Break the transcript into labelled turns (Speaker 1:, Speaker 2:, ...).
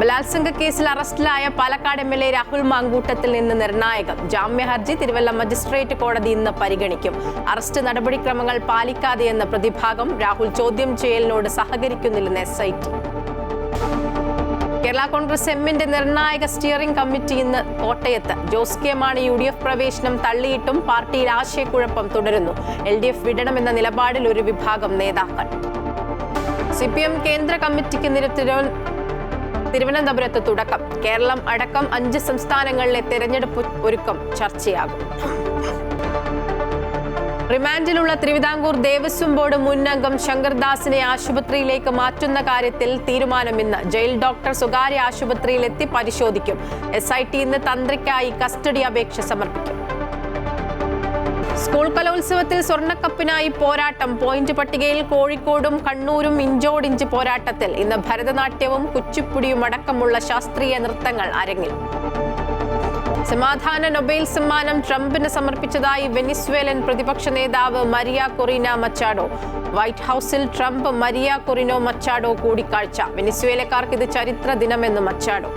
Speaker 1: ബലാത്സംഗ കേസിൽ അറസ്റ്റിലായ പാലക്കാട് MLA രാഹുൽ മാങ്കൂട്ടത്തിൽ നിന്ന് നിർണായകം. ജാമ്യ ഹർജി തിരുവല്ല മജിസ്ട്രേറ്റ് കോടതി ഇന്ന് പരിഗണിക്കും. അറസ്റ്റ് നടപടിക്രമങ്ങൾ പാലിക്കാതെയെന്ന് പ്രതിഭാഗം. രാഹുൽ ചോദ്യം ചെയ്യലിനോട് സഹകരിക്കുന്നില്ലെന്ന് SIT. കേരള കോൺഗ്രസ് എമ്മിന്റെ നിർണായക സ്റ്റിയറിംഗ് കമ്മിറ്റി ഇന്ന് കോട്ടയത്ത്. ജോസ് കെ മാണി UDF പ്രവേശനം തള്ളിയിട്ടും പാർട്ടിയിൽ ആശയക്കുഴപ്പം തുടരുന്നു. LDF വിടണമെന്ന നിലപാടിൽ ഒരു വിഭാഗം നേതാക്കൾ. CPM കേന്ദ്ര കമ്മിറ്റിക്ക് തിരുവനന്തപുരത്ത് തുടക്കം. കേരളം അടക്കം 5 സംസ്ഥാനങ്ങളിലെ തെരഞ്ഞെടുപ്പ് ഒരുക്കം ചർച്ചയാകും. റിമാൻഡിലുള്ള തിരുവിതാംകൂർ ദേവസ്വം ബോർഡ് മുൻ അംഗം ശങ്കർദാസിനെ ആശുപത്രിയിലേക്ക് മാറ്റുന്ന കാര്യത്തിൽ തീരുമാനം ഇന്ന്. ജയിൽ ഡോക്ടർ സ്വകാര്യ ആശുപത്രിയിലെത്തി പരിശോധിക്കും. SIT ഇന്ന് തന്ത്രിക്കായി കസ്റ്റഡി അപേക്ഷ സമർപ്പിക്കും. സ്കൂൾ കലോത്സവത്തിൽ സ്വർണ്ണക്കപ്പിനായി പോരാട്ടം. പോയിന്റ് പട്ടികയിൽ കോഴിക്കോടും കണ്ണൂരും ഇഞ്ചോടിഞ്ച് പോരാട്ടത്തിൽ. ഇന്ന് ഭരതനാട്യവും കുച്ചിപ്പുടിയും അടക്കമുള്ള ശാസ്ത്രീയ നൃത്തങ്ങൾ അരങ്ങിൽ. സമാധാന നൊബേൽ സമ്മാനം ട്രംപിന് സമർപ്പിച്ചതായി വെനിസ്വേലൻ പ്രതിപക്ഷ നേതാവ് മരിയ കൊറീന മച്ചാഡോ. വൈറ്റ് ഹൌസിൽ ട്രംപ് മരിയ കൊറിനോ മച്ചാഡോ കൂടിക്കാഴ്ച. വെനിസ്വേലക്കാർക്ക് ഇത് ചരിത്ര ദിനമെന്ന് മച്ചാഡോ.